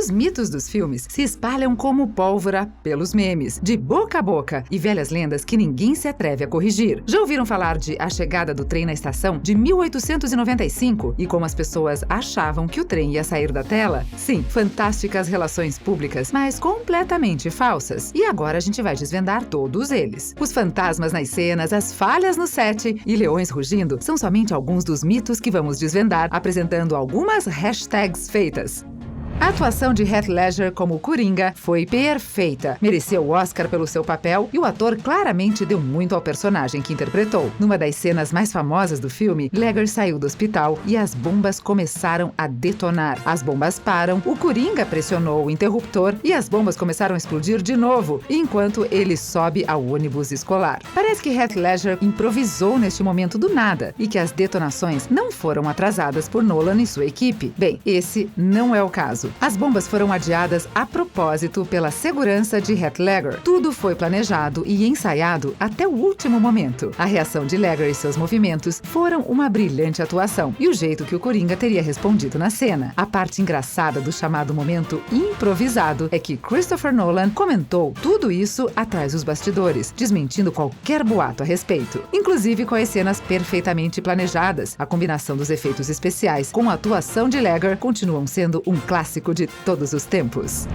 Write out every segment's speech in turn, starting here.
Os mitos dos filmes se espalham como pólvora pelos memes, de boca a boca, e velhas lendas que ninguém se atreve a corrigir. Já ouviram falar de A Chegada do Trem na Estação, de 1895, e como as pessoas achavam que o trem ia sair da tela? Sim, fantásticas relações públicas, mas completamente falsas. E agora a gente vai desvendar todos eles. Os fantasmas nas cenas, as falhas no set e leões rugindo são somente alguns dos mitos que vamos desvendar, apresentando algumas hashtags feitas. A atuação de Heath Ledger como Coringa foi perfeita. Mereceu o Oscar pelo seu papel e o ator claramente deu muito ao personagem que interpretou. Numa das cenas mais famosas do filme, Ledger saiu do hospital e as bombas começaram a detonar. As bombas param, o Coringa pressionou o interruptor e as bombas começaram a explodir de novo, enquanto ele sobe ao ônibus escolar. Parece que Heath Ledger improvisou neste momento do nada e que as detonações não foram atrasadas por Nolan e sua equipe. Bem, esse não é o caso. As bombas foram adiadas a propósito pela segurança de Heath Ledger. Tudo foi planejado e ensaiado até o último momento. A reação de Ledger e seus movimentos foram uma brilhante atuação e o jeito que o Coringa teria respondido na cena. A parte engraçada do chamado momento improvisado é que Christopher Nolan comentou tudo isso atrás dos bastidores, desmentindo qualquer boato a respeito, inclusive com as cenas perfeitamente planejadas. A combinação dos efeitos especiais com a atuação de Ledger continuam sendo um clássico de todos os tempos.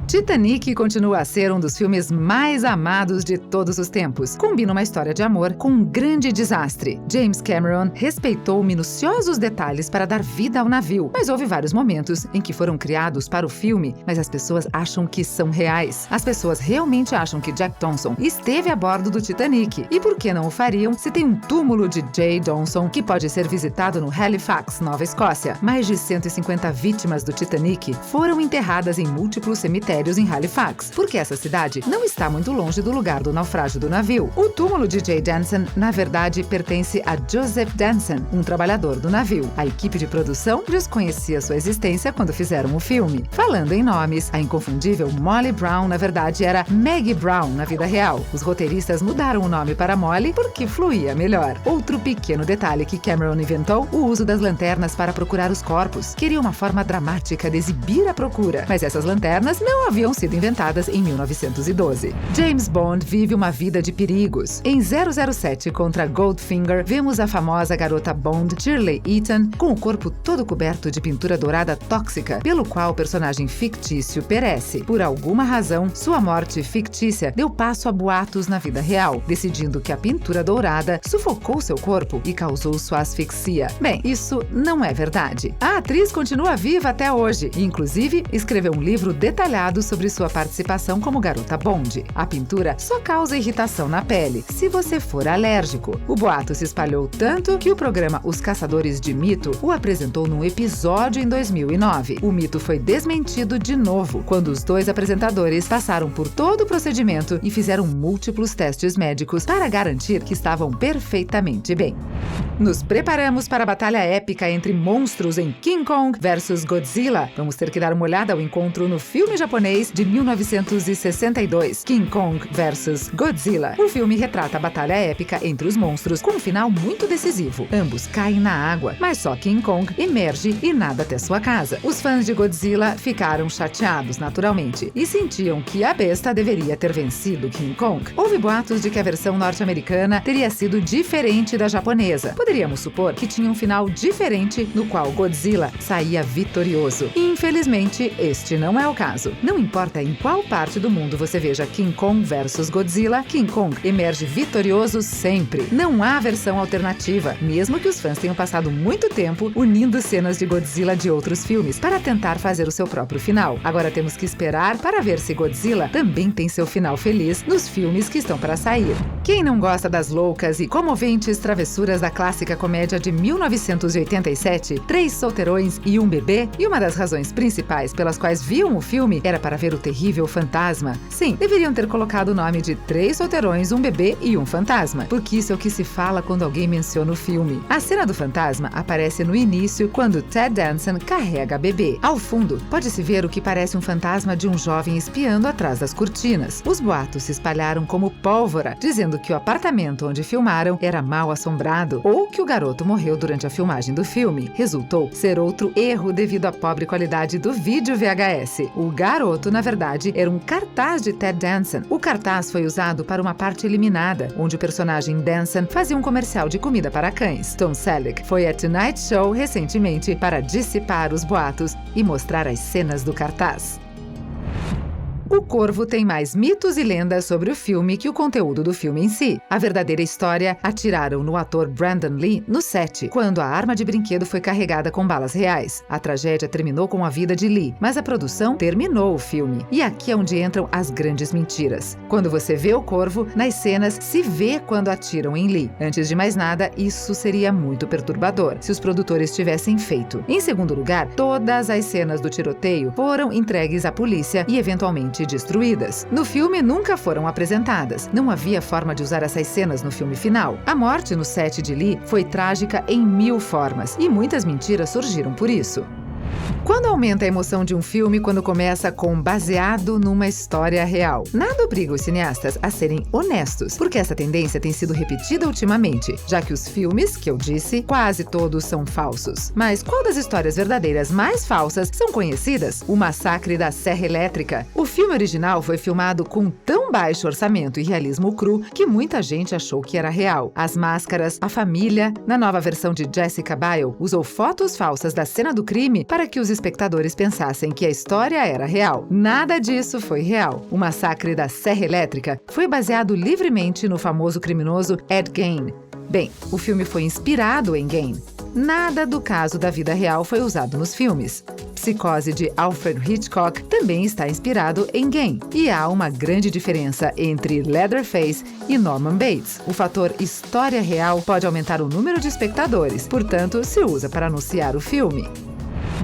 Titanic continua a ser um dos filmes mais amados de todos os tempos. Combina uma história de amor com um grande desastre. James Cameron respeitou minuciosos detalhes para dar vida ao navio, mas houve vários momentos em que foram criados para o filme, mas as pessoas acham que são reais. As pessoas realmente acham que Jack Dawson esteve a bordo do Titanic. E por que não o fariam se tem um túmulo de J. Dawson que pode ser visitado no Halifax, Nova Escócia? Mais de 150 vítimas do Titanic foram enterradas em múltiplos cemitérios em Halifax, porque essa cidade não está muito longe do lugar do naufrágio do navio. O túmulo de J. Danson, na verdade, pertence a Joseph Danson, um trabalhador do navio. A equipe de produção desconhecia sua existência quando fizeram o filme. Falando em nomes, a inconfundível Molly Brown, na verdade, era Maggie Brown na vida real. Os roteiristas mudaram o nome para Molly porque fluía melhor. Outro pequeno detalhe que Cameron inventou, o uso das lanternas para procurar os corpos. Queria uma forma dramática de exibir a procura, mas essas lanternas não haviam sido inventadas em 1912. James Bond vive uma vida de perigos. Em 007 contra Goldfinger, vemos a famosa garota Bond, Shirley Eaton, com o corpo todo coberto de pintura dourada tóxica, pelo qual o personagem fictício perece. Por alguma razão, sua morte fictícia deu passo a boatos na vida real, decidindo que a pintura dourada sufocou seu corpo e causou sua asfixia. Bem, isso não é verdade. A atriz continua viva até hoje e, inclusive, escreveu um livro detalhado sobre sua participação como garota Bond. A pintura só causa irritação na pele, se você for alérgico. O boato se espalhou tanto que o programa Os Caçadores de Mito o apresentou num episódio em 2009. O mito foi desmentido de novo, quando os dois apresentadores passaram por todo o procedimento e fizeram múltiplos testes médicos para garantir que estavam perfeitamente bem. Nos preparamos para a batalha épica entre monstros em King Kong vs Godzilla. Vamos ter que dar uma olhada ao encontro no filme japonês de 1962, King Kong vs Godzilla. O filme retrata a batalha épica entre os monstros com um final muito decisivo. Ambos caem na água, mas só King Kong emerge e nada até sua casa. Os fãs de Godzilla ficaram chateados, naturalmente, e sentiam que a besta deveria ter vencido King Kong. Houve boatos de que a versão norte-americana teria sido diferente da japonesa. Poderíamos supor que tinha um final diferente no qual Godzilla saía vitorioso. E, infelizmente, este não é o caso. Não importa em qual parte do mundo você veja King Kong versus Godzilla, King Kong emerge vitorioso sempre. Não há versão alternativa, mesmo que os fãs tenham passado muito tempo unindo cenas de Godzilla de outros filmes para tentar fazer o seu próprio final. Agora temos que esperar para ver se Godzilla também tem seu final feliz nos filmes que estão para sair. Quem não gosta das loucas e comoventes travessuras da clássica comédia de 1987, Três Solteirões e um Bebê? E uma das razões principais pelas quais viam o filme era para para ver o terrível fantasma? Sim, deveriam ter colocado o nome de 3 solteirões, um bebê e um fantasma, porque isso é o que se fala quando alguém menciona o filme. A cena do fantasma aparece no início, quando Ted Danson carrega a bebê. Ao fundo, pode-se ver o que parece um fantasma de um jovem espiando atrás das cortinas. Os boatos se espalharam como pólvora, dizendo que o apartamento onde filmaram era mal assombrado ou que o garoto morreu durante a filmagem do filme. Resultou ser outro erro devido à pobre qualidade do vídeo VHS. O garoto, na verdade, era um cartaz de Ted Danson. O cartaz foi usado para uma parte eliminada, onde o personagem Danson fazia um comercial de comida para cães. Tom Selleck foi a Tonight Show recentemente para dissipar os boatos e mostrar as cenas do cartaz. O Corvo tem mais mitos e lendas sobre o filme que o conteúdo do filme em si. A verdadeira história: atiraram no ator Brandon Lee no set, quando a arma de brinquedo foi carregada com balas reais. A tragédia terminou com a vida de Lee, mas a produção terminou o filme. E aqui é onde entram as grandes mentiras. Quando você vê o Corvo, nas cenas se vê quando atiram em Lee. Antes de mais nada, isso seria muito perturbador, se os produtores tivessem feito. Em segundo lugar, todas as cenas do tiroteio foram entregues à polícia e eventualmente destruídas. No filme nunca foram apresentadas. Não havia forma de usar essas cenas no filme final. A morte no set de Lee foi trágica em 1000 formas e muitas mentiras surgiram por isso. Quando aumenta a emoção de um filme quando começa com baseado numa história real? Nada obriga os cineastas a serem honestos, porque essa tendência tem sido repetida ultimamente, já que os filmes, que eu disse, quase todos são falsos. Mas qual das histórias verdadeiras mais falsas são conhecidas? O Massacre da Serra Elétrica. O filme original foi filmado com tão baixo orçamento e realismo cru que muita gente achou que era real. As máscaras, a família. Na nova versão de Jessica Biel, usou fotos falsas da cena do crime para que os espectadores pensassem que a história era real. Nada disso foi real. O Massacre da Serra Elétrica foi baseado livremente no famoso criminoso Ed Gein. Bem, o filme foi inspirado em Gein. Nada do caso da vida real foi usado nos filmes. Psicose de Alfred Hitchcock também está inspirado em Gein. E há uma grande diferença entre Leatherface e Norman Bates. O fator história real pode aumentar o número de espectadores, portanto, se usa para anunciar o filme.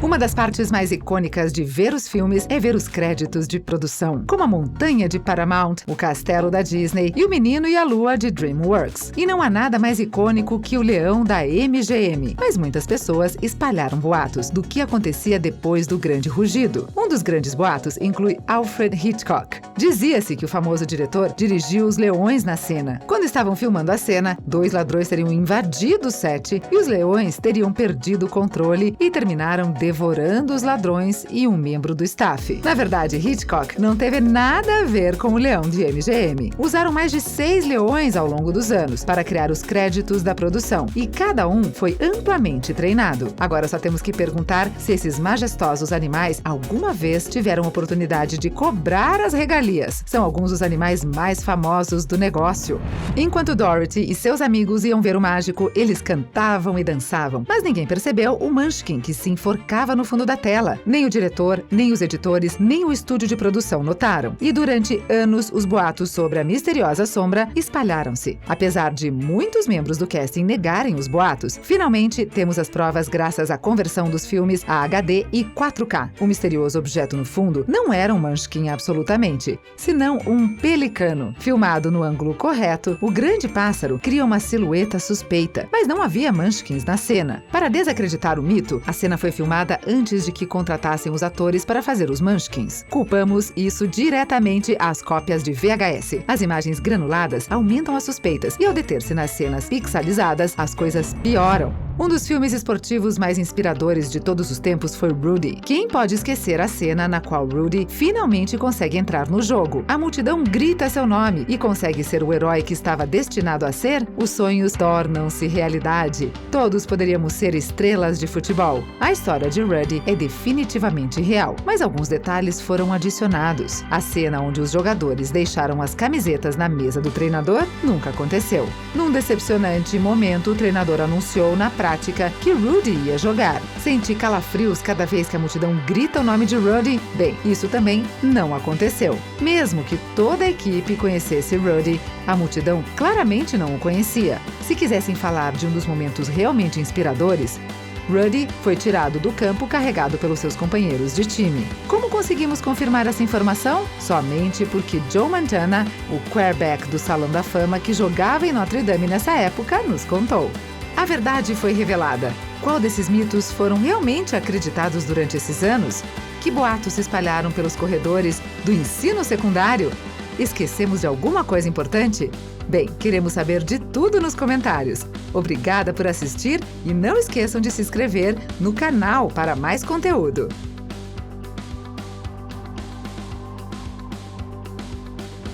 Uma das partes mais icônicas de ver os filmes é ver os créditos de produção, como a montanha de Paramount, o castelo da Disney e o menino e a lua de DreamWorks. E não há nada mais icônico que o leão da MGM, mas muitas pessoas espalharam boatos do que acontecia depois do grande rugido. Um dos grandes boatos inclui Alfred Hitchcock. Dizia-se que o famoso diretor dirigiu os leões na cena. Quando estavam filmando a cena, 2 ladrões teriam invadido o set e os leões teriam perdido o controle e terminaram devorando os ladrões e um membro do staff. Na verdade, Hitchcock não teve nada a ver com o leão de MGM. Usaram mais de 6 leões ao longo dos anos para criar os créditos da produção e cada um foi amplamente treinado. Agora só temos que perguntar se esses majestosos animais alguma vez tiveram oportunidade de cobrar as regalias. São alguns dos animais mais famosos do negócio. Enquanto Dorothy e seus amigos iam ver o mágico, eles cantavam e dançavam, mas ninguém percebeu o Munchkin que se enforcava no fundo da tela. Nem o diretor, nem os editores, nem o estúdio de produção notaram. E durante anos, os boatos sobre a misteriosa sombra espalharam-se. Apesar de muitos membros do casting negarem os boatos, finalmente temos as provas graças à conversão dos filmes a HD e 4K. O misterioso objeto no fundo não era um Munchkin absolutamente, senão um pelicano. Filmado no ângulo correto, o grande pássaro cria uma silhueta suspeita, mas não havia Munchkins na cena. Para desacreditar o mito, a cena foi filmada antes de que contratassem os atores para fazer os Munchkins. Culpamos isso diretamente às cópias de VHS. As imagens granuladas aumentam as suspeitas e ao deter-se nas cenas pixelizadas, as coisas pioram. Um dos filmes esportivos mais inspiradores de todos os tempos foi Rudy. Quem pode esquecer a cena na qual Rudy finalmente consegue entrar no jogo? A multidão grita seu nome e consegue ser o herói que estava destinado a ser? Os sonhos tornam-se realidade. Todos poderíamos ser estrelas de futebol. A história de Rudy é definitivamente real, mas alguns detalhes foram adicionados. A cena onde os jogadores deixaram as camisetas na mesa do treinador nunca aconteceu. Num decepcionante momento, o treinador anunciou na prática que Rudy ia jogar. Senti calafrios cada vez que a multidão grita o nome de Rudy. Bem, isso também não aconteceu. Mesmo que toda a equipe conhecesse Rudy, a multidão claramente não o conhecia. Se quisessem falar de um dos momentos realmente inspiradores, Rudy foi tirado do campo carregado pelos seus companheiros de time. Como conseguimos confirmar essa informação? Somente porque Joe Montana, o quarterback do Salão da Fama que jogava em Notre Dame nessa época, nos contou. A verdade foi revelada. Qual desses mitos foram realmente acreditados durante esses anos? Que boatos se espalharam pelos corredores do ensino secundário? Esquecemos de alguma coisa importante? Bem, queremos saber de tudo nos comentários. Obrigada por assistir e não esqueçam de se inscrever no canal para mais conteúdo.